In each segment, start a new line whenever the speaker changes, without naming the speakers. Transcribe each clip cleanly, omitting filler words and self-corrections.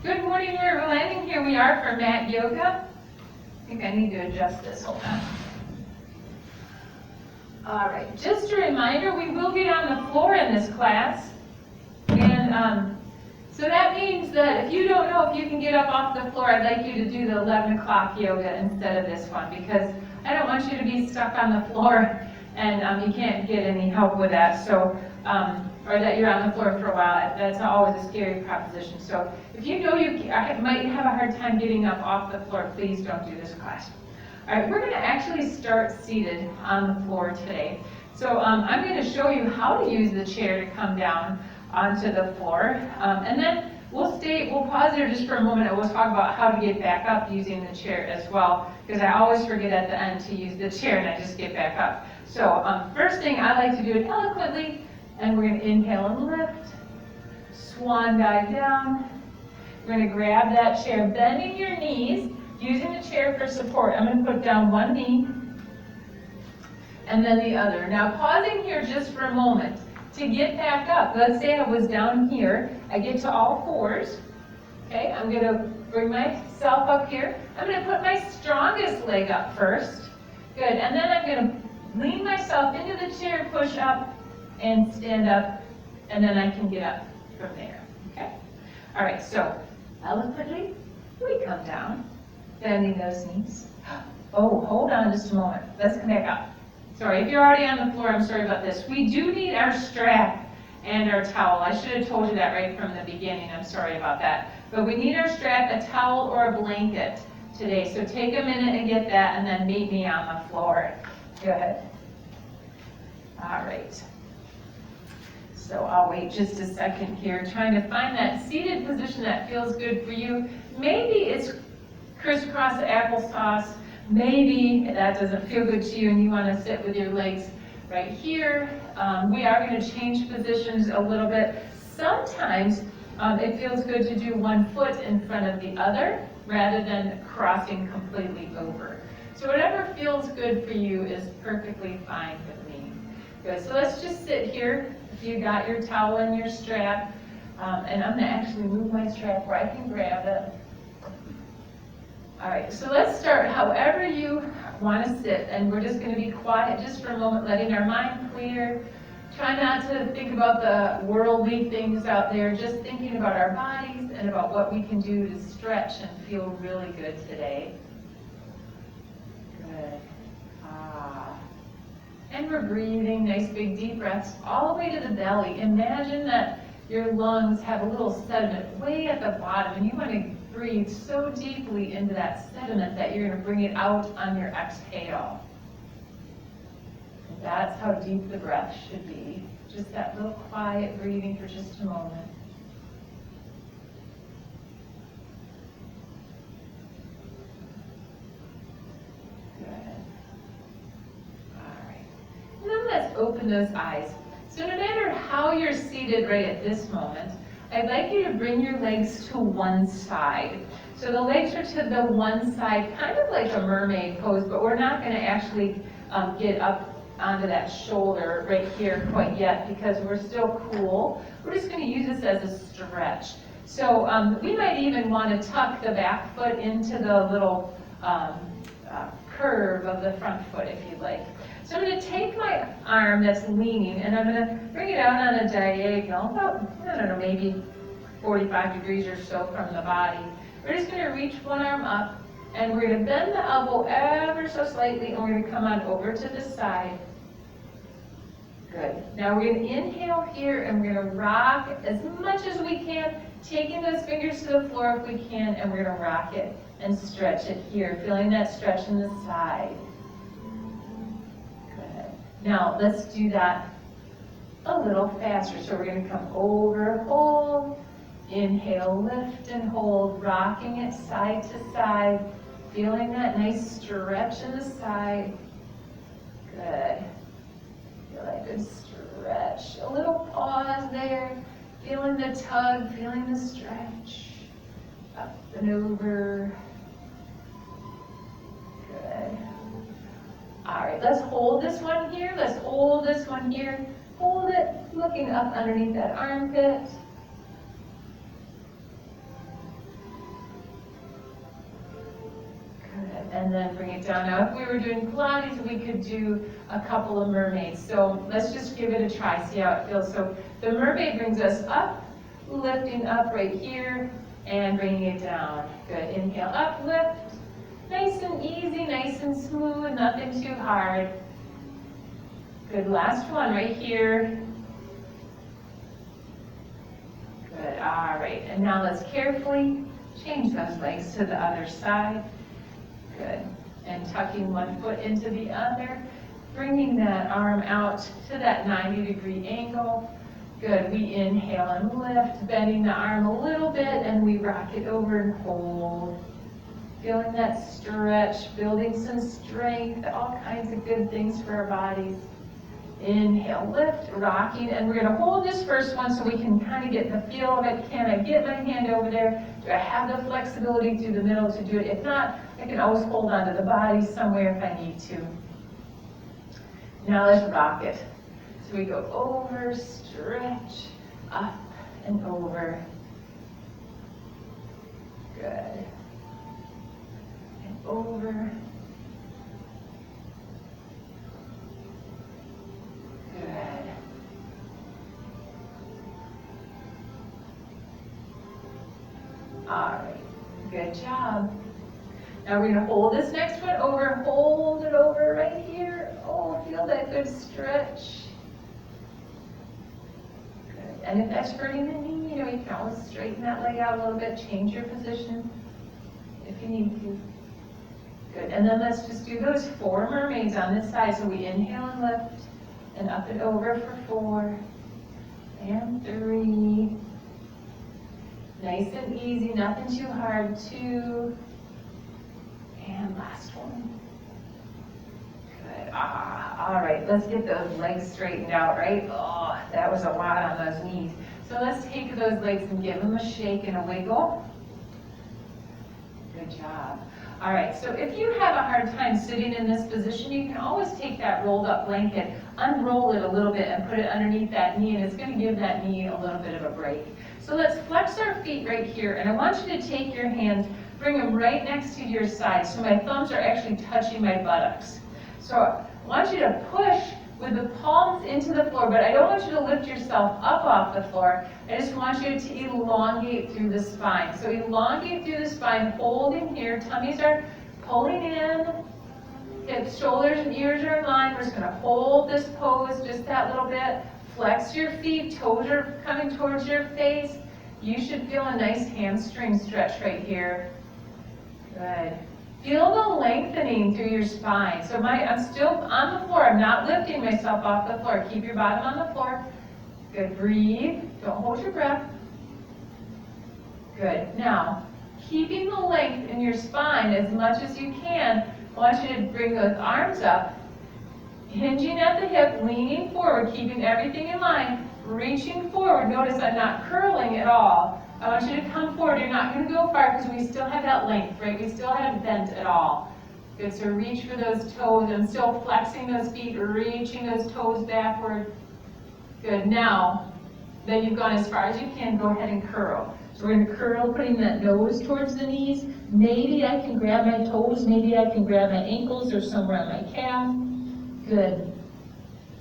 Good morning, we're landing. Here we are for mat yoga. I think I need to adjust this, hold on. All right, just a reminder, we will get on the floor in this class. And so that means that if you don't know if you can get up off the floor, I'd like you to do the 11 o'clock yoga instead of this one, because I don't want you to be stuck on the floor and you can't get any help with that. So, or that you're on the floor for a while. That's always a scary proposition. So if you know you might have a hard time getting up off the floor, please don't do this class. All right, we're going to actually start seated on the floor today. So I'm going to show you how to use the chair to come down onto the floor. And then we'll pause there just for a moment and we'll talk about how to get back up using the chair as well, because I always forget at the end to use the chair and I just get back up. So first thing, I like to do it eloquently, and we're going to inhale and lift, swan dive down. We're going to grab that chair, bending your knees, using the chair for support. I'm going to put down one knee and then the other. Now pausing here just for a moment to get back up. Let's say I was down here. I get to all fours. Okay, I'm going to bring myself up here. I'm going to put my strongest leg up first. Good, and then I'm going to lean myself into the chair, push up, and stand up, and then I can get up from there. Okay? All right, so eloquently, we come down, bending those knees. Oh, hold on just a moment. Let's come back up. Sorry, if you're already on the floor, I'm sorry about this. We do need our strap and our towel. I should have told you that right from the beginning. I'm sorry about that. But we need our strap, a towel, or a blanket today. So take a minute and get that, and then meet me on the floor. Good. All right. So I'll wait just a second here, trying to find that seated position that feels good for you. Maybe it's crisscross applesauce. Maybe that doesn't feel good to you and you want to sit with your legs right here. We are going to change positions a little bit. Sometimes it feels good to do one foot in front of the other rather than crossing completely over. So whatever feels good for you is perfectly fine with me. Good, so let's just sit here. If you got your towel and your strap, and I'm going to actually move my strap where I can grab it. All right, so let's start however you want to sit, and we're just going to be quiet just for a moment, letting our mind clear. Try not to think about the worldly things out there, just thinking about our bodies and about what we can do to stretch and feel really good today. Good. And we're breathing nice big deep breaths all the way to the belly. Imagine that your lungs have a little sediment way at the bottom, and you want to breathe so deeply into that sediment that you're going to bring it out on your exhale. And that's how deep the breath should be. Just that little quiet breathing for just a moment. Let's open those eyes. So no matter how you're seated right at this moment, I'd like you to bring your legs to one side. So the legs are to the one side, kind of like a mermaid pose, but we're not going to actually get up onto that shoulder right here quite yet because we're still cool. We're just going to use this as a stretch. So we might even want to tuck the back foot into the little curve of the front foot if you'd like. So I'm going to take my arm that's leaning and I'm going to bring it out on a diagonal, about, I don't know, maybe 45 degrees or so from the body. We're just going to reach one arm up and we're going to bend the elbow ever so slightly and we're going to come on over to the side. Good. Now we're going to inhale here and we're going to rock as much as we can, taking those fingers to the floor if we can, and we're going to rock it and stretch it here, feeling that stretch in the side. Now, let's do that a little faster. So we're going to come over, hold, inhale, lift and hold, rocking it side to side, feeling that nice stretch in the side. Good. Feel that good stretch. A little pause there, feeling the tug, feeling the stretch. Up and over. Good. All right, let's hold this one here. Let's hold this one here. Hold it, looking up underneath that armpit. and then bring it down. Now, if we were doing Pilates, we could do a couple of mermaids. So let's just give it a try, see how it feels. So the mermaid brings us up, lifting up right here, and bringing it down. Good, inhale, up, lift. Nice and easy, nice and smooth, nothing too hard. Good, last one right here. Good, all right, and now let's carefully change those legs to the other side. Good, and tucking one foot into the other, bringing that arm out to that 90-degree angle. Good, we inhale and lift, bending the arm a little bit, and we rock it over and hold. Feeling that stretch, building some strength, all kinds of good things for our bodies. Inhale, lift, rocking, and we're going to hold this first one so we can kind of get the feel of it. Can I get my hand over there? Do I have the flexibility through the middle to do it? If not, I can always hold onto the body somewhere if I need to. Now let's rock it. So we go over, stretch, up, and over. Good. And over. Good. All right, good job. Now we're going to hold this next one over, hold it over right here. Oh, feel that good stretch. Good. And if that's hurting the knee, you can always straighten that leg out a little bit, change your position if you need to. Good, and then let's just do those 4 mermaids on this side. So we inhale and lift. And up and over for 4, and 3. Nice and easy, nothing too hard. 2, and last one. Good, all right, let's get those legs straightened out, right? Oh, that was a lot on those knees. So let's take those legs and give them a shake and a wiggle. Good job. All right, so if you have a hard time sitting in this position, you can always take that rolled up blanket, unroll it a little bit and put it underneath that knee, and it's going to give that knee a little bit of a break. So let's flex our feet right here, and I want you to take your hands, bring them right next to your side, so my thumbs are actually touching my buttocks. So I want you to push with the palms into the floor, but I don't want you to lift yourself up off the floor. I just want you to elongate through the spine. So elongate through the spine, holding here, tummies are pulling in, hips, shoulders, and ears are in line. We're just going to hold this pose just that little bit. Flex your feet, toes are coming towards your face. You should feel a nice hamstring stretch right here. Good. Feel the lengthening through your spine. So I'm still on the floor. I'm not lifting myself off the floor. Keep your bottom on the floor. Good. Breathe. Don't hold your breath. Good. Now, keeping the length in your spine as much as you can, I want you to bring those arms up, hinging at the hip, leaning forward, keeping everything in line, reaching forward. Notice I'm not curling at all. I want you to come forward. You're not going to go far because we still have that length, right? We still haven't bent at all. Good, so reach for those toes. I'm still flexing those feet, reaching those toes backward. Good, now that you've gone as far as you can, go ahead and curl. So we're going to curl, putting that nose towards the knees. Maybe I can grab my toes, maybe I can grab my ankles or somewhere on my calf. Good.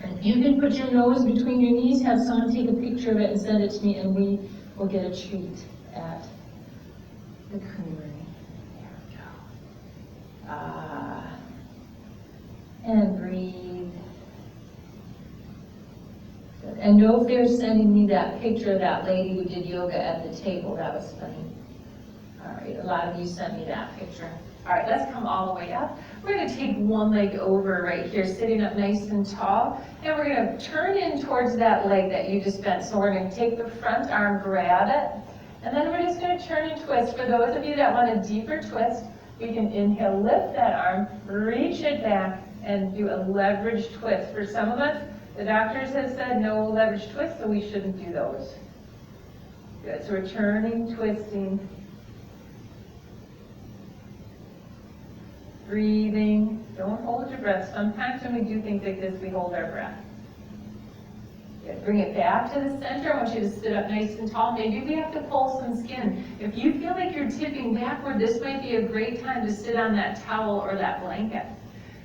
And if you can put your nose between your knees, have someone take a picture of it and send it to me, and we will get a treat at the creamery. There we go. And breathe. Good. And no fear sending me that picture of that lady who did yoga at the table. That was funny. All right, a lot of you sent me that picture. All right, let's come all the way up. We're going to take one leg over right here, sitting up nice and tall, and we're going to turn in towards that leg that you just bent. So we're going to take the front arm, grab it, and then we're just going to turn and twist. For those of you that want a deeper twist, we can inhale, lift that arm, reach it back, and do a leverage twist. For some of us, the doctors have said no leverage twist, so we shouldn't do those. Good, so we're turning, twisting, breathing. Don't hold your breath. Sometimes when we do things like this, we hold our breath. Good. Bring it back to the center. I want you to sit up nice and tall. Maybe we have to pull some skin. If you feel like you're tipping backward, this might be a great time to sit on that towel or that blanket.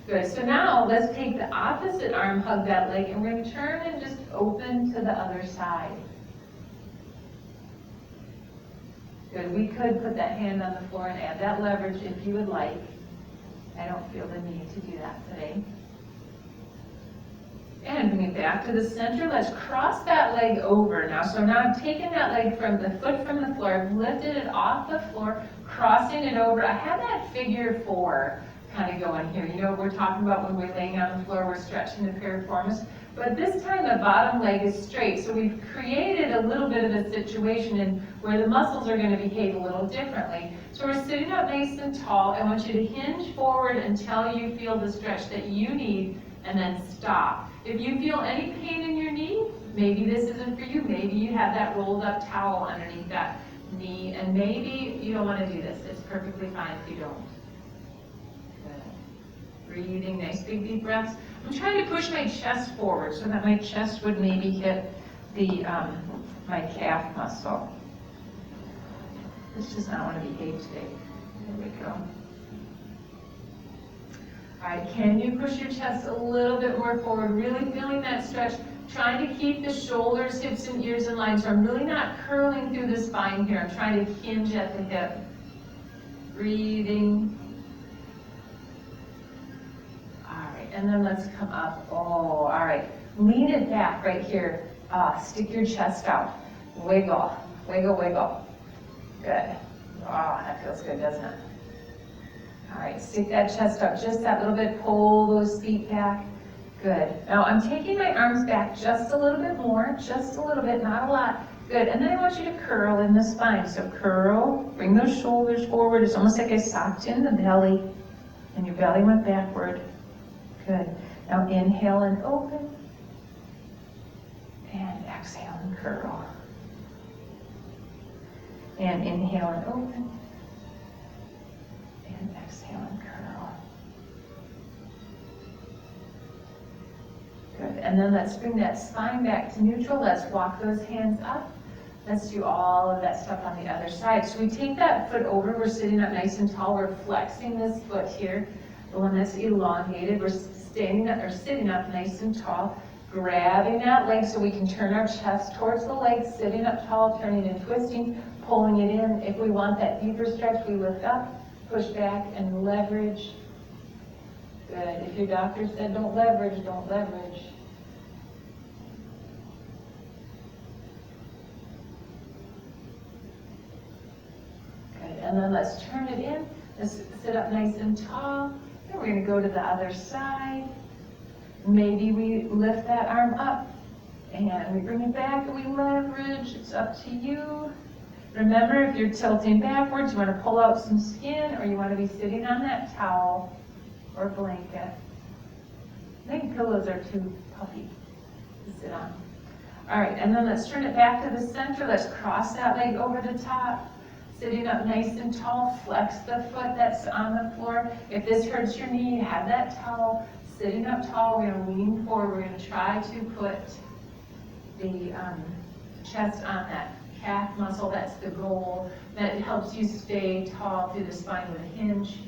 Good. So now let's take the opposite arm, hug that leg, and we're going to turn and just open to the other side. Good. We could put that hand on the floor and add that leverage if you would like. I don't feel the need to do that today. And bring it back to the center. Let's cross that leg over now. So now I'm taking that leg from the foot from the floor. I've lifted it off the floor, crossing it over. I have that figure 4 kind of going here. You know, we're talking about when we're laying on the floor, we're stretching the piriformis. But this time the bottom leg is straight. So we've created a little bit of a situation in where the muscles are going to behave a little differently. So we're sitting up nice and tall. I want you to hinge forward until you feel the stretch that you need, and then stop. If you feel any pain in your knee, maybe this isn't for you. Maybe you have that rolled up towel underneath that knee, and maybe you don't want to do this. It's perfectly fine if you don't. Good. Breathing, nice big deep breaths. I'm trying to push my chest forward so that my chest would maybe hit the my calf muscle. This does not want to behave today. There we go. All right, can you push your chest a little bit more forward? Really feeling that stretch. Trying to keep the shoulders, hips, and ears in line. So I'm really not curling through the spine here. I'm trying to hinge at the hip. Breathing. All right, and then let's come up. Oh, all right. Lean it back right here. Stick your chest out. Wiggle, wiggle, wiggle. Good. Oh, that feels good, doesn't it? All right, stick that chest up just that little bit. Pull those feet back. Good. Now I'm taking my arms back just a little bit more, just a little bit, not a lot. Good. And then I want you to curl in the spine. So curl, bring those shoulders forward. It's almost like I socked in the belly, and your belly went backward. Good. Now inhale and open, and exhale and curl. And inhale and open. And exhale and curl. Good. And then let's bring that spine back to neutral. Let's walk those hands up. Let's do all of that stuff on the other side. So we take that foot over. We're sitting up nice and tall. We're flexing this foot here, the one that's elongated. We're standing up or sitting up nice and tall. Grabbing that leg so we can turn our chest towards the leg, sitting up tall, turning and twisting, pulling it in. If we want that deeper stretch, we lift up, push back, and leverage. Good. If your doctor said don't leverage, don't leverage. Good. And then let's turn it in. Let's sit up nice and tall. And we're going to go to the other side. Maybe we lift that arm up and we bring it back and we leverage. It's up to you. Remember, if you're tilting backwards, you want to pull out some skin, or you want to be sitting on that towel or blanket. I think pillows are too puffy to sit on. All right, and then let's turn it back to the center. Let's cross that leg over the top. Sitting up nice and tall, flex the foot that's on the floor. If this hurts your knee, you have that towel. Sitting up tall, we're going to lean forward. We're going to try to put the chest on that calf muscle. That's the goal. That helps you stay tall through the spine with a hinge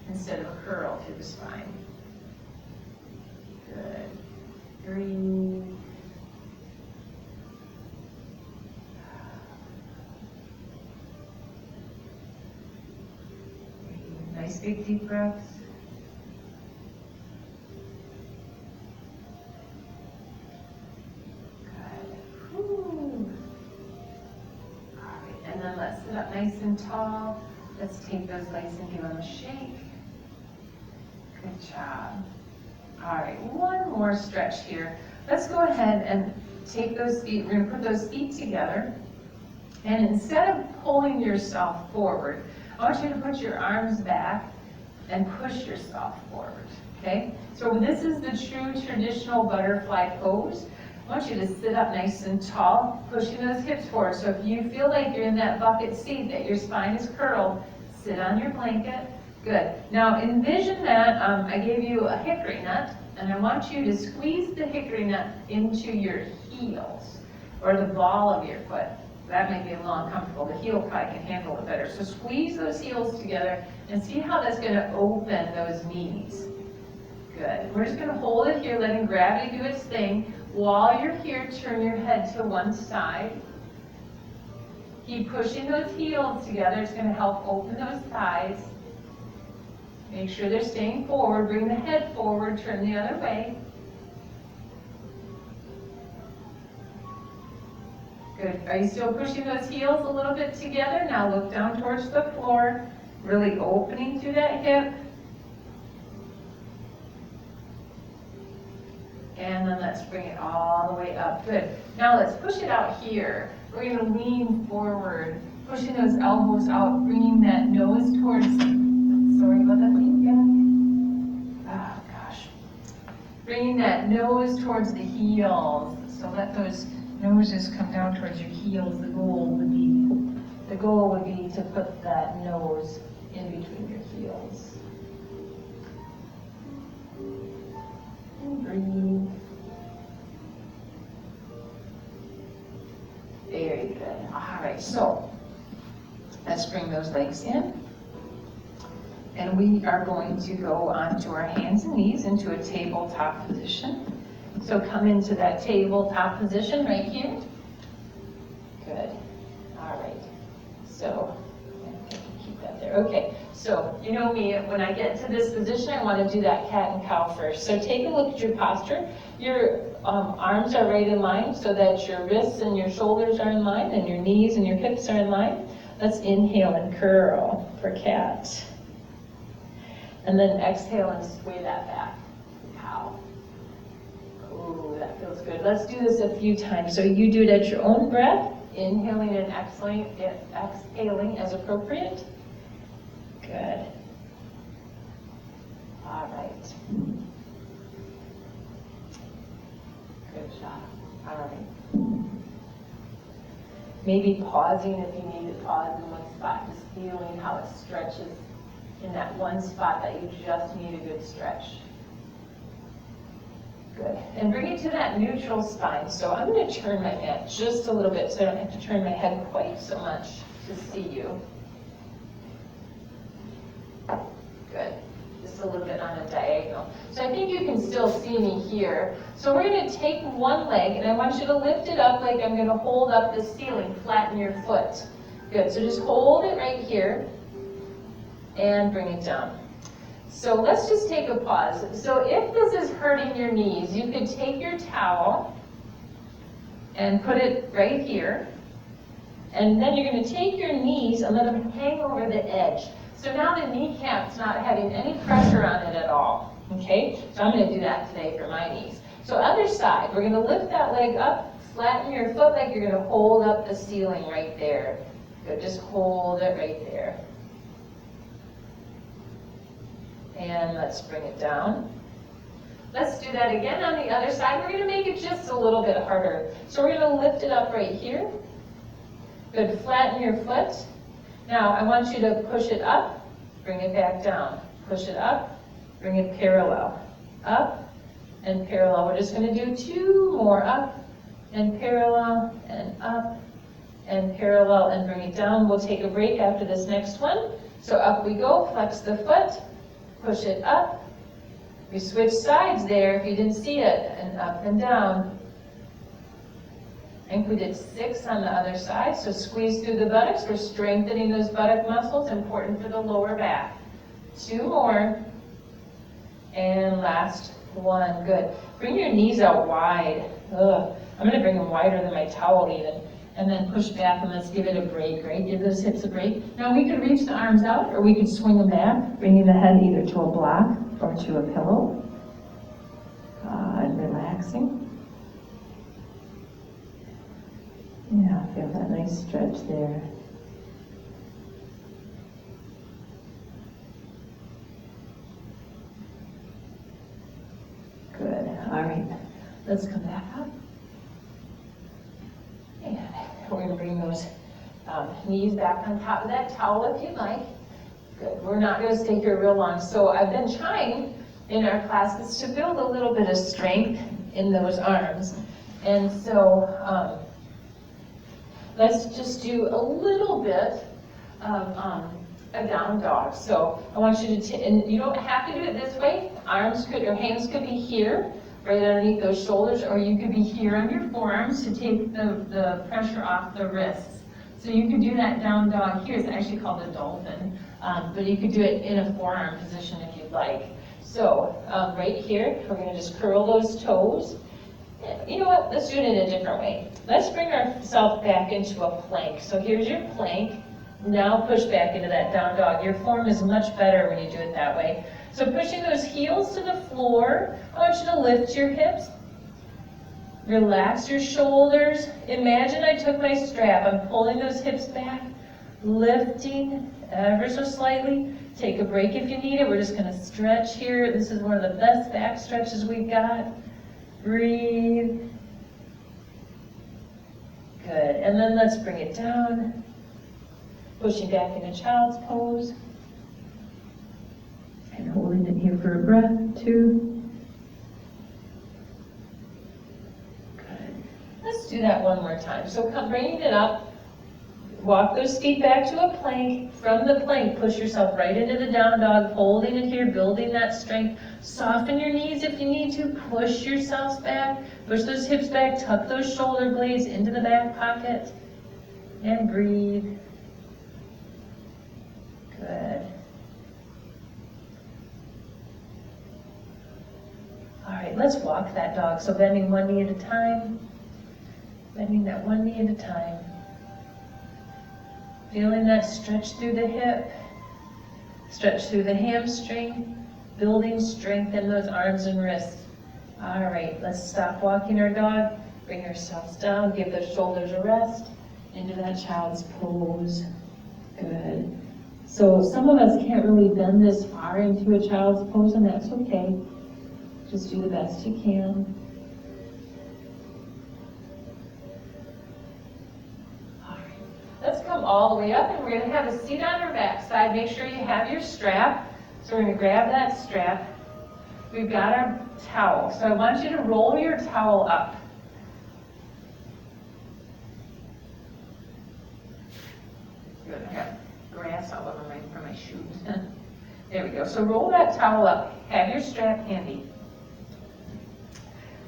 instead of a curl through the spine. Good. Breathe. Nice big deep breaths. Good. Whew. All right, and then let's sit up nice and tall. Let's take those legs and give them a shake. Good job. All right, one more stretch here. Let's go ahead and take those feet. We're going to put those feet together. And instead of pulling yourself forward, I want you to put your arms back and push yourself forward, okay? So this is the true traditional butterfly pose. I want you to sit up nice and tall, pushing those hips forward. So if you feel like you're in that bucket seat, that your spine is curled, sit on your blanket. Good. Now envision that I gave you a hickory nut, And I want you to squeeze the hickory nut into your heels, or the ball of your foot. That might be a little uncomfortable. The heel probably can handle it better. So squeeze those heels together and see how that's going to open those knees. Good. We're just going to hold it here, letting gravity do its thing. While you're here, turn your head to one side. Keep pushing those heels together. It's going to help open those thighs. Make sure they're staying forward. Bring the head forward. Turn the other way. Good. Are you still pushing those heels a little bit together? Now look down towards the floor, really opening through that hip. And then let's bring it all the way up. Good. Now let's push it out here. We're going to lean forward, pushing those elbows out, bringing that nose towards, sorry about that, oh gosh. Bringing that nose towards the heels. So let those noses come down towards your heels. The goal would be to put that nose in between your heels. And breathe. Very good. All right, so let's bring those legs in. And we are going to go onto our hands and knees into a tabletop position. So come into that tabletop position right here. Good. All right. So keep that there. Okay. So you know me, when I get to this position, I want to do that cat and cow first. So take a look at your posture. Your arms are right in line so that your wrists and your shoulders are in line and your knees and your hips are in line. Let's inhale and curl for cat. And then exhale and sway that back. Cow. Ooh, that feels good. Let's do this a few times. So you do it at your own breath, inhaling and exhaling as appropriate. Good. All right. Good job. All right. Maybe pausing if you need to pause in one spot, just feeling how it stretches in that one spot that you just need a good stretch. Good. And bring it to that neutral spine. So I'm going to turn my mat just a little bit so I don't have to turn my head quite so much to see you. Good. Just a little bit on a diagonal. So I think you can still see me here. So we're going to take one leg and I want you to lift it up like I'm going to hold up the ceiling, flatten your foot. Good. So just hold it right here and bring it down. So let's just take a pause. So if this is hurting your knees, you could take your towel and put it right here. And then you're going to take your knees and let them hang over the edge. So now the kneecap's not having any pressure on it at all. Okay? So I'm going to do that today for my knees. So other side, we're going to lift that leg up, flatten your foot like you're going to hold up the ceiling right there. Good. Just hold it right there. And let's bring it down. Let's do that again on the other side. We're going to make it just a little bit harder. So we're going to lift it up right here. Good. Flatten your foot. Now I want you to push it up, bring it back down. Push it up, bring it parallel. Up and parallel. We're just going to do two more. Up and parallel and up and parallel and bring it down. We'll take a break after this next one. So up we go. Flex the foot. Push it up. We switch sides there if you didn't see it, and up and down. I think we did 6 on the other side, so squeeze through the buttocks. We're strengthening those buttock muscles, important for the lower back. 2 more. And last one. Good. Bring your knees out wide. Ugh. I'm going to bring them wider than my towel even. And then push back, and let's give it a break, right? Give those hips a break. Now we could reach the arms out, or we could swing them back, bringing the head either to a block or to a pillow. And relaxing. Yeah, feel that nice stretch there. Good. All right. Let's come back up. And we're going to bring those knees back on top of that towel if you'd like. Good. We're not going to stay here real long. So I've been trying, in our class is to build a little bit of strength in those arms. And so let's just do a little bit of a down dog. So I want you to, and you don't have to do it this way. Your hands could be here, right underneath those shoulders, or you could be here on your forearms to take the pressure off the wrists. So you could do that down dog here. It's actually called a dolphin, but you could do it in a forearm position if you'd like. So right here, we're gonna just curl those toes. You know what, let's do it in a different way. Let's bring ourselves back into a plank. So here's your plank. Now push back into that down dog. Your form is much better when you do it that way. So pushing those heels to the floor, I want you to lift your hips. Relax your shoulders. Imagine I took my strap. I'm pulling those hips back, lifting ever so slightly. Take a break if you need it. We're just going to stretch here. This is one of the best back stretches we've got. Breathe. Good. And then let's bring it down. Pushing back into child's pose. And holding it here for a breath, 2. Good. Let's do that one more time. So bringing it up, walk those feet back to a plank. From the plank, push yourself right into the down dog, holding it here, building that strength. Soften your knees if you need to. Push yourselves back. Push those hips back. Tuck those shoulder blades into the back pocket. And breathe. Good. All right, let's walk that dog. So bending one knee at a time. Bending that one knee at a time. Feeling that stretch through the hip. Stretch through the hamstring. Building strength in those arms and wrists. All right, let's stop walking our dog. Bring ourselves down. Give those shoulders a rest. Into that child's pose. Good. So some of us can't really bend this far into a child's pose, and that's okay. Just do the best you can. All right. Let's come all the way up, and we're going to have a seat on our backside. Make sure you have your strap. So we're going to grab that strap. We've got our towel. So I want you to roll your towel up. Good. I got grass all over from my shoes. There we go. So roll that towel up. Have your strap handy.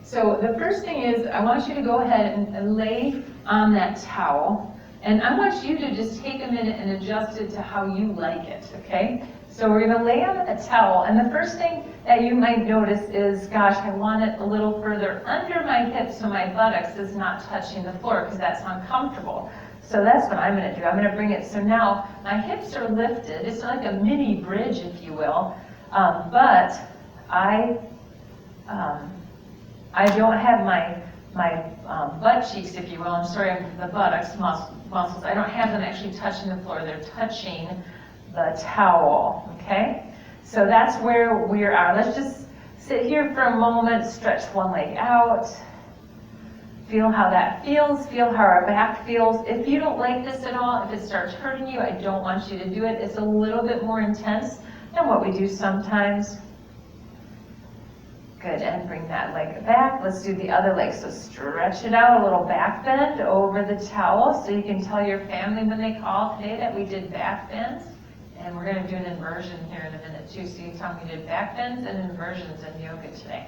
So the first thing is I want you to go ahead and lay on that towel. And I want you to just take a minute and adjust it to how you like it, okay? So we're going to lay on a towel. And the first thing that you might notice is, gosh, I want it a little further under my hips so my buttocks is not touching the floor because that's uncomfortable. So that's what I'm going to do. I'm going to bring it, so now my hips are lifted. It's like a mini bridge, if you will. But I don't have my butt cheeks, if you will. I'm sorry, the buttocks muscles. I don't have them actually touching the floor. They're touching the towel, okay? So that's where we are. Let's just sit here for a moment, stretch one leg out. Feel how that feels, feel how our back feels. If you don't like this at all, if it starts hurting you, I don't want you to do it. It's a little bit more intense than what we do sometimes. Good, and bring that leg back. Let's do the other leg. So stretch it out, a little back bend over the towel so you can tell your family when they call today that we did back bends. And we're going to do an inversion here in a minute too. So you tell me we did back bends and inversions in yoga today.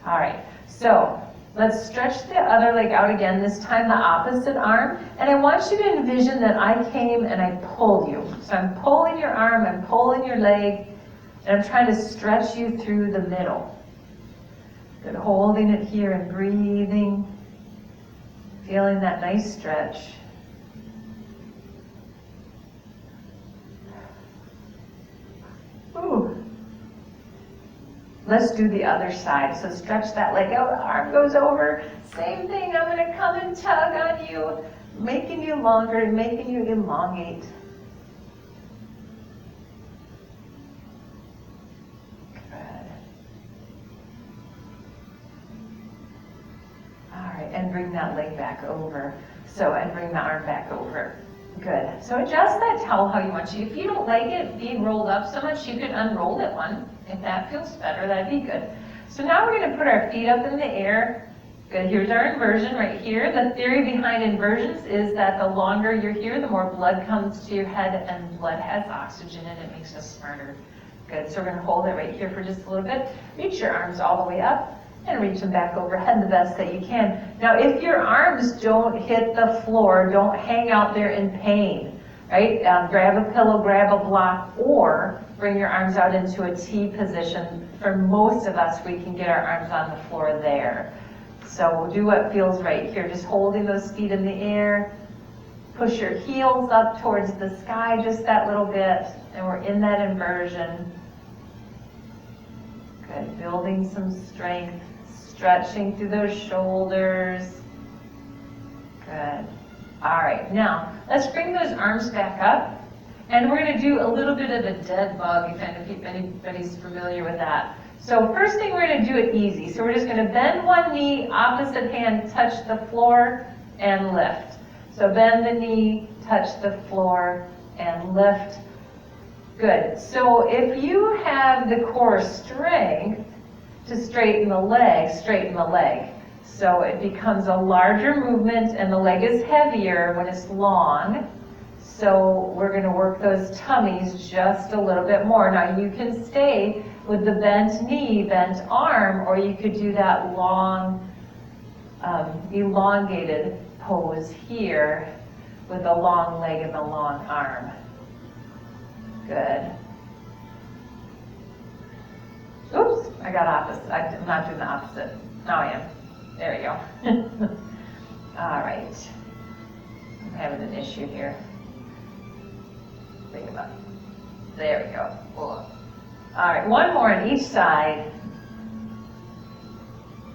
All right, so let's stretch the other leg out again, this time the opposite arm. And I want you to envision that I came and I pulled you. So I'm pulling your arm, I'm pulling your leg, and I'm trying to stretch you through the middle. Good, holding it here and breathing, feeling that nice stretch. Ooh. Let's do the other side. So stretch that leg out, arm goes over. Same thing, I'm going to come and tug on you, making you longer, making you elongate. Good. All right, and bring that leg back over. So, and bring the arm back over. Good. So adjust that towel how you want to. If you don't like it being rolled up so much, you could unroll it one. If that feels better, that'd be good. So now we're going to put our feet up in the air. Good. Here's our inversion right here. The theory behind inversions is that the longer you're here, the more blood comes to your head, and blood has oxygen and it makes us smarter. Good. So we're going to hold it right here for just a little bit. Reach your arms all the way up and reach them back overhead the best that you can. Now, if your arms don't hit the floor, don't hang out there in pain, right? Grab a pillow, grab a block, or bring your arms out into a T position. For most of us, we can get our arms on the floor there. So we'll do what feels right here, just holding those feet in the air. Push your heels up towards the sky just that little bit, and we're in that inversion. Good, building some strength, stretching through those shoulders. Good. All right, now let's bring those arms back up, and we're going to do a little bit of a dead bug, if anybody's familiar with that. So first thing, we're going to do it easy. So we're just going to bend one knee, opposite hand, touch the floor, and lift. So bend the knee, touch the floor, and lift. Good. So if you have the core strength to straighten the leg, straighten the leg. So it becomes a larger movement, and the leg is heavier when it's long. So we're going to work those tummies just a little bit more. Now you can stay with the bent knee, bent arm, or you could do that long, elongated pose here with the long leg and the long arm. Good. Oops, I got opposite. I'm not doing the opposite. Now I am. There we go. All right. I'm having an issue here. Think about it. There we go. All right, one more on each side.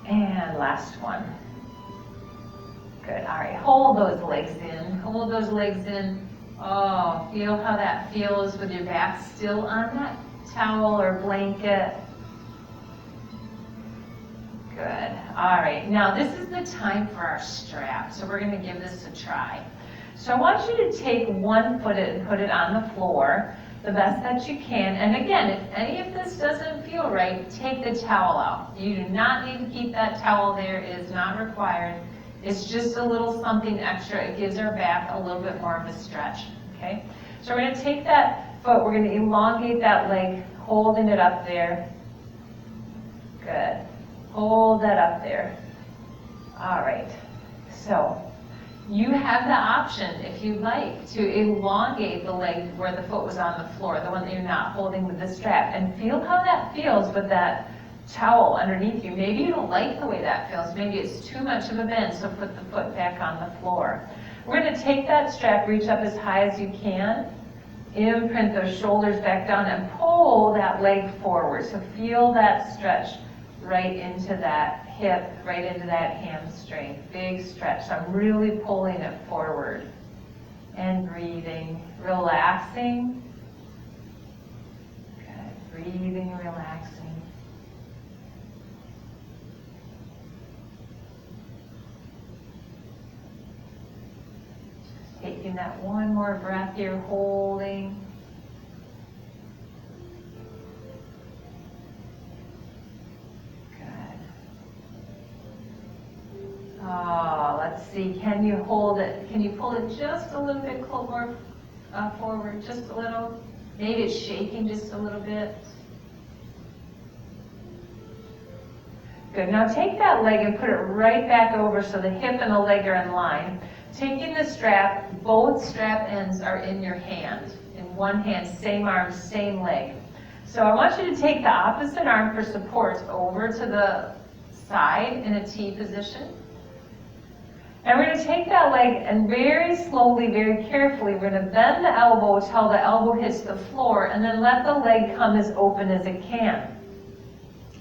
And last one. Good. All right, hold those legs in. Hold those legs in. Oh, feel how that feels with your back still on that towel or blanket. Good. All right, now this is the time for our strap. So we're going to give this a try. So I want you to take one foot and put it on the floor the best that you can. And again, if any of this doesn't feel right, take the towel out. You do not need to keep that towel there. It is not required. It's just a little something extra. It gives our back a little bit more of a stretch, okay? So we're going to take that foot, we're going to elongate that leg, holding it up there. Good. Hold that up there. All right. So you have the option, if you'd like, to elongate the leg where the foot was on the floor, the one that you're not holding with the strap, and feel how that feels with that towel underneath you. Maybe you don't like the way that feels. Maybe it's too much of a bend, so put the foot back on the floor. We're going to take that strap, reach up as high as you can, imprint those shoulders back down, and pull that leg forward. So feel that stretch right into that hip, right into that hamstring. Big stretch. So I'm really pulling it forward. And breathing, relaxing. Good. Breathing, relaxing. Taking that one more breath here, holding. Good. Oh, let's see, can you hold it? Can you pull it just a little bit more forward, just a little? Maybe it's shaking just a little bit. Good, now take that leg and put it right back over so the hip and the leg are in line. Taking the strap, both strap ends are in your hand. In one hand, same arm, same leg. So I want you to take the opposite arm for support over to the side in a T position. And we're going to take that leg and very slowly, very carefully, we're going to bend the elbow till the elbow hits the floor, and then let the leg come as open as it can.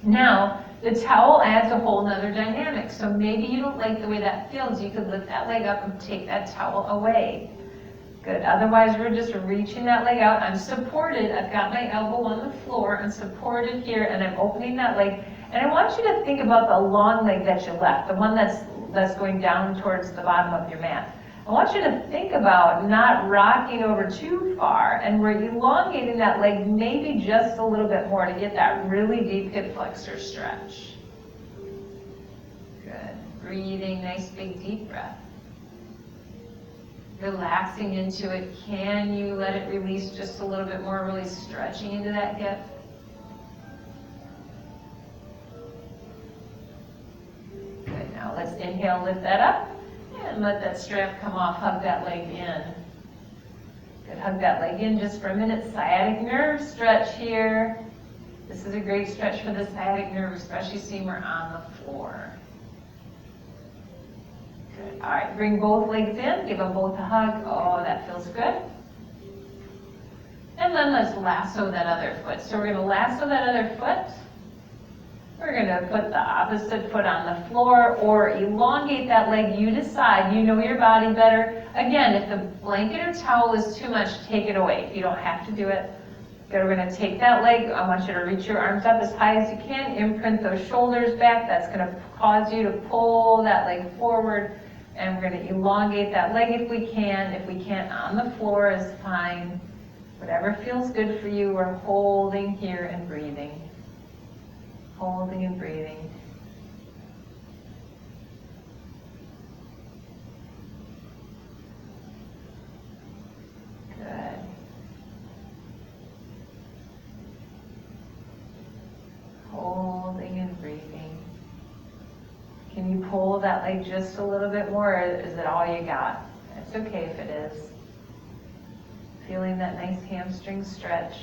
Now, the towel adds a whole nother dynamic. So maybe you don't like the way that feels. You could lift that leg up and take that towel away. Good. Otherwise, we're just reaching that leg out. I'm supported. I've got my elbow on the floor. I'm supported here, and I'm opening that leg. And I want you to think about the long leg that you left, the one that's going down towards the bottom of your mat. I want you to think about not rocking over too far, and we're elongating that leg maybe just a little bit more to get that really deep hip flexor stretch. Good. Breathing, nice big deep breath. Relaxing into it. Can you let it release just a little bit more, really stretching into that hip? Good. Now let's inhale, lift that up. And let that strap come off, hug that leg in. Good, hug that leg in just for a minute. Sciatic nerve stretch here. This is a great stretch for the sciatic nerve, especially seeing we're on the floor. Good, all right, bring both legs in, give them both a hug. Oh, that feels good. And then let's lasso that other foot. So we're gonna lasso that other foot. We're going to put the opposite foot on the floor or elongate that leg. You decide. You know your body better. Again, if the blanket or towel is too much, take it away. You don't have to do it. Good, we're going to take that leg. I want you to reach your arms up as high as you can. Imprint those shoulders back. That's going to cause you to pull that leg forward. And we're going to elongate that leg if we can. If we can't, on the floor is fine. Whatever feels good for you. We're holding here and breathing. Holding and breathing. Good. Holding and breathing. Can you pull that leg just a little bit more, or is it all you got? It's okay if it is. Feeling that nice hamstring stretch.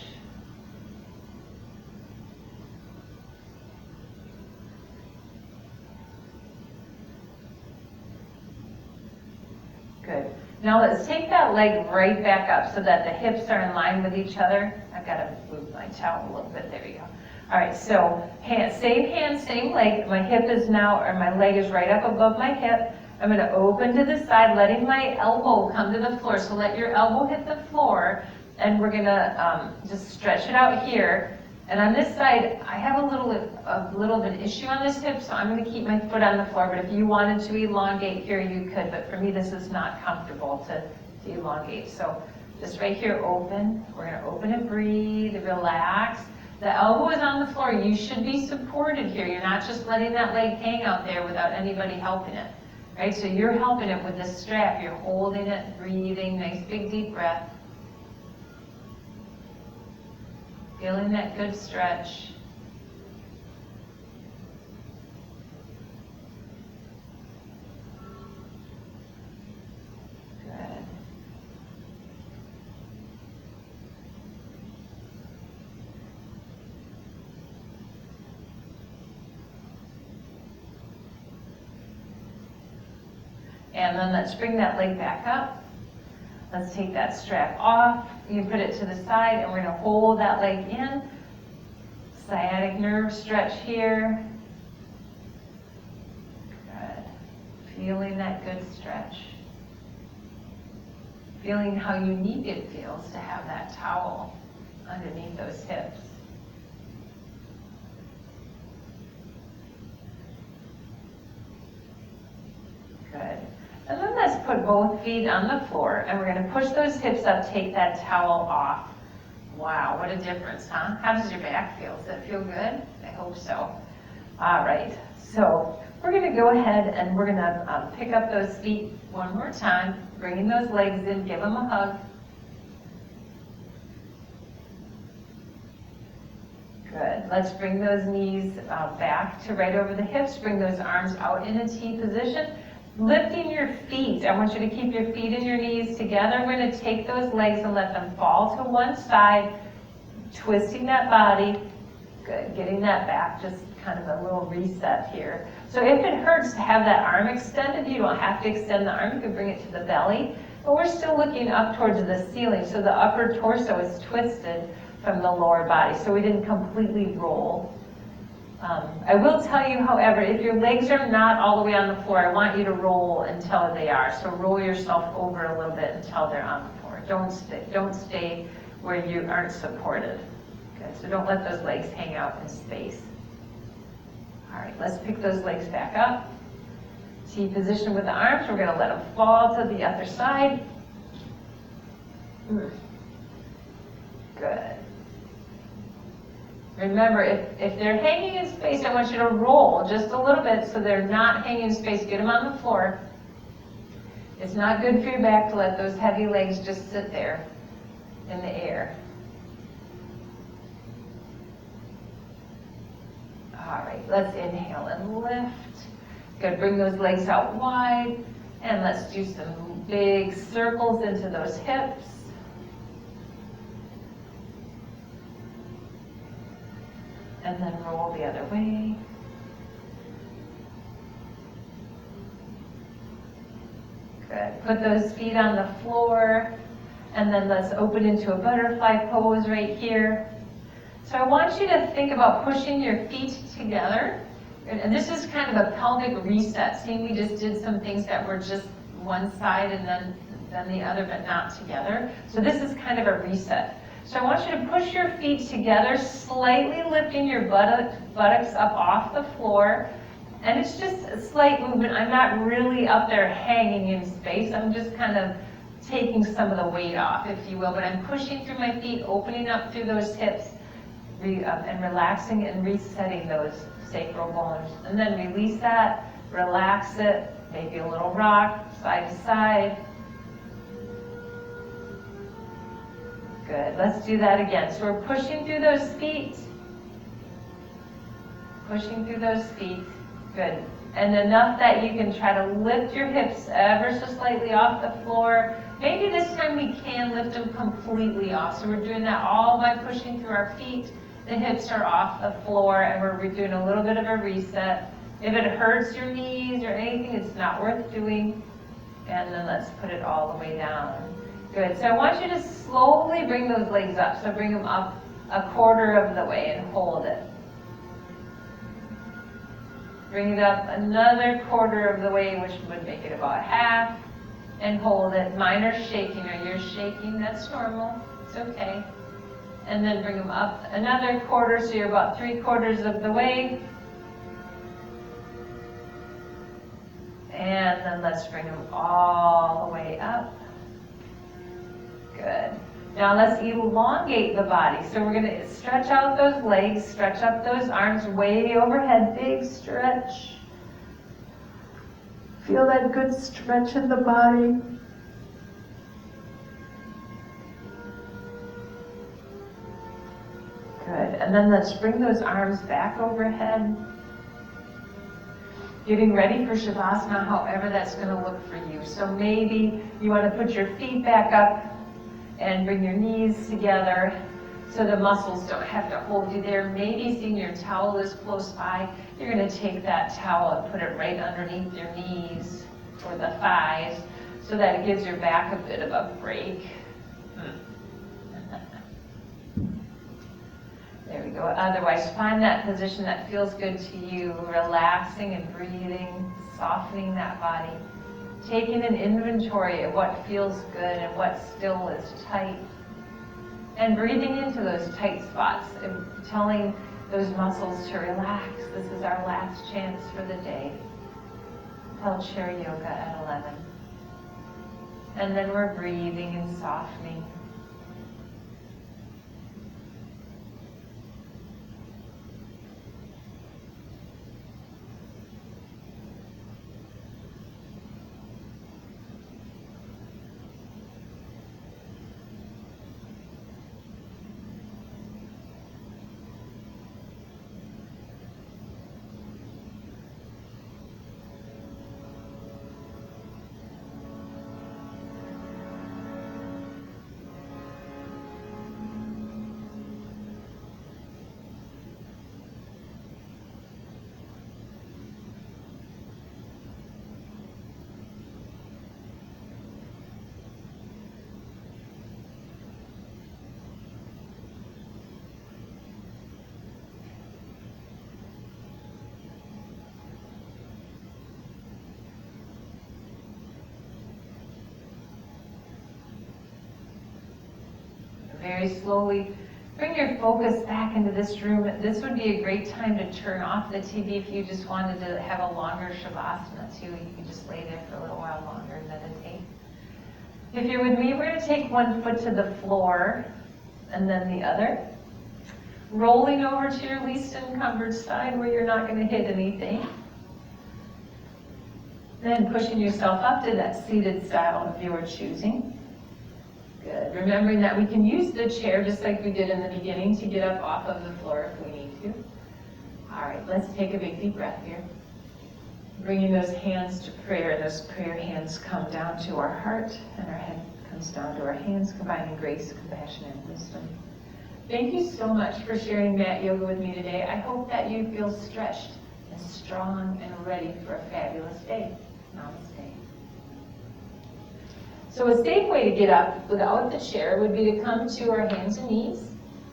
Good. Now let's take that leg right back up so that the hips are in line with each other. I've got to move my towel a little bit. There we go. All right, so same hand, same leg. My hip is now, or my leg is right up above my hip. I'm going to open to the side, letting my elbow come to the floor. So let your elbow hit the floor, and we're going to just stretch it out here. And on this side, I have a little of an issue on this hip, so I'm going to keep my foot on the floor. But if you wanted to elongate here, you could. But for me, this is not comfortable to elongate. So just right here, open. We're going to open and breathe, relax. The elbow is on the floor. You should be supported here. You're not just letting that leg hang out there without anybody helping it. Right? So you're helping it with this strap. You're holding it, breathing, nice big deep breath. Feeling that good stretch. Good. And then let's bring that leg back up. Let's take that strap off. You can put it to the side, and we're going to hold that leg in. Sciatic nerve stretch here. Good. Feeling that good stretch. Feeling how unique it feels to have that towel underneath those hips. Good. And then let's put both feet on the floor, and we're going to push those hips up, take that towel off. Wow, what a difference, huh? How does your back feel? Does it feel good? I hope so. All right, so we're going to go ahead and we're going to pick up those feet one more time, bringing those legs in, give them a hug. Good. Let's bring those knees back to right over the hips. Bring those arms out in a T position. Lifting your feet. I want you to keep your feet and your knees together. We're going to take those legs and let them fall to one side, twisting that body. Good. Getting that back, just kind of a little reset here. So if it hurts to have that arm extended, you don't have to extend the arm. You can bring it to the belly. But we're still looking up towards the ceiling, so the upper torso is twisted from the lower body, so we didn't completely roll. I will tell you, however, if your legs are not all the way on the floor, I want you to roll until they are. So roll yourself over a little bit until they're on the floor. Don't stay where you aren't supported. Okay, so don't let those legs hang out in space. All right, let's pick those legs back up. T position with the arms. We're going to let them fall to the other side. Good. Remember, if they're hanging in space, I want you to roll just a little bit so they're not hanging in space. Get them on the floor. It's not good for your back to let those heavy legs just sit there in the air. All right, let's inhale and lift. Good, bring those legs out wide. And let's do some big circles into those hips. And then roll the other way. Good. Put those feet on the floor. And then let's open into a butterfly pose right here. So I want you to think about pushing your feet together. And this is kind of a pelvic reset. See, we just did some things that were just one side and then the other, but not together. So this is kind of a reset. So I want you to push your feet together, slightly lifting your buttocks up off the floor. And it's just a slight movement. I'm not really up there hanging in space. I'm just kind of taking some of the weight off, if you will. But I'm pushing through my feet, opening up through those hips, and relaxing and resetting those sacral bones. And then release that, relax it, maybe a little rock, side to side. Good, let's do that again. So we're pushing through those feet. Pushing through those feet. Good. And enough that you can try to lift your hips ever so slightly off the floor. Maybe this time we can lift them completely off. So we're doing that all by pushing through our feet. The hips are off the floor, and we're doing a little bit of a reset. If it hurts your knees or anything, it's not worth doing. And then let's put it all the way down. Good. So I want you to slowly bring those legs up. So bring them up a quarter of the way and hold it. Bring it up another quarter of the way, which would make it about half, and hold it. Mine are shaking, or you're shaking, that's normal. It's okay. And then bring them up another quarter, so you're about 3/4 of the way. And then let's bring them all the way up. Good. Now let's elongate the body. So we're going to stretch out those legs, stretch up those arms way overhead, big stretch. Feel that good stretch in the body. Good. And then let's bring those arms back overhead. Getting ready for Shavasana, however that's going to look for you. So maybe you want to put your feet back up and bring your knees together so the muscles don't have to hold you there. Maybe seeing your towel is close by, you're going to take that towel and put it right underneath your knees or the thighs so that it gives your back a bit of a break. There we go. Otherwise, find that position that feels good to you, relaxing and breathing, softening that body. Taking an inventory of what feels good and what still is tight. And breathing into those tight spots and telling those muscles to relax. This is our last chance for the day. Tell chair yoga at 11. And then we're breathing and softening. Very slowly Bring your focus back into this room. This would be a great time to turn off the TV if you just wanted to have a longer Shavasana too. You could just lay there for a little while longer and meditate. If you're with me, we're going to take one foot to the floor and then the other. Rolling over to your least encumbered side where you're not going to hit anything. Then pushing yourself up to that seated style of your choosing. Good. Remembering that we can use the chair just like we did in the beginning to get up off of the floor if we need to. All right, let's take a big deep breath here. Bringing those hands to prayer, and those prayer hands come down to our heart, and our head comes down to our hands, combining grace, compassion, and wisdom. Thank you so much for sharing mat yoga with me today. I hope that you feel stretched and strong and ready for a fabulous day. Namaste. So a safe way to get up without the chair would be to come to our hands and knees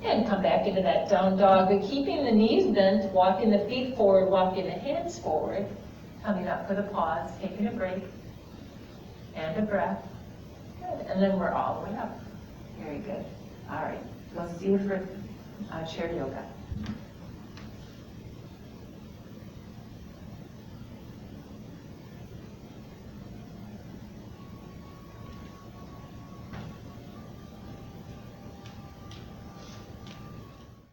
and come back into that down dog. But keeping the knees bent, walking the feet forward, walking the hands forward, coming up with a pause, taking a break, and a breath. Good. And then we're all the way up. Very good. All right. We'll see you for chair yoga.